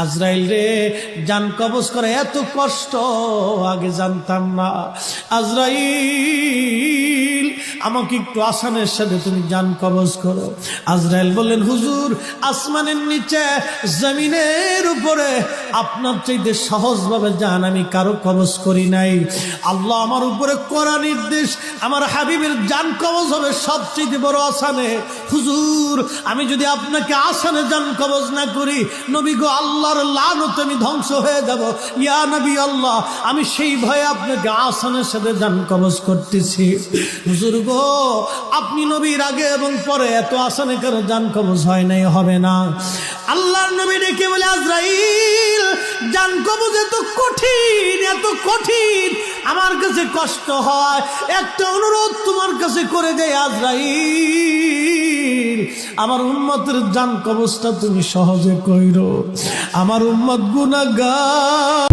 আজরাইল রে, জান কবজ করে এত কষ্ট আগে জানতাম না। আজরাইল, আমাকে একটু আসানের সাথে তুমি জান কবজ করো। আজরাইল বললেন, হুজুর, আসমানের নিচে জমিনের উপরে আপনার চাইতে সহজভাবে জান আমি কারো কবজ করি নাই। আল্লাহ আমার উপরে করা নির্দেশ, আমার হাবিবের জান কবজ হবে সবচেয়ে বড় আসানে। হুজুর, আমি যদি আপনাকে আসানে জান কবজ না করি, নবী গো, আল্লাহর লানতে আমি ধ্বংস হয়ে যাব। ইয়া নবী আল্লাহ, আমি সেই ভয়ে আপনাকে আসানের সাথে জান কবজ করতেছি। হুজুর গো, আপনি নবীর আগে এবং পরে এত আসানে কারো জান কবজ হয় নাই, হবে না। আল্লাহর নবী ডেকে বলে, আজরাইল, জান কবজ এত কঠিন, এত কঠিন, আমার কাছে কষ্ট হয়। একটা অনুরোধ তোমার কাছে করে দেয় আজরাইল, আমার উম্মতের জান কবজটা তুমি সহজে কইরো। আমার উম্মত গুনাহগার,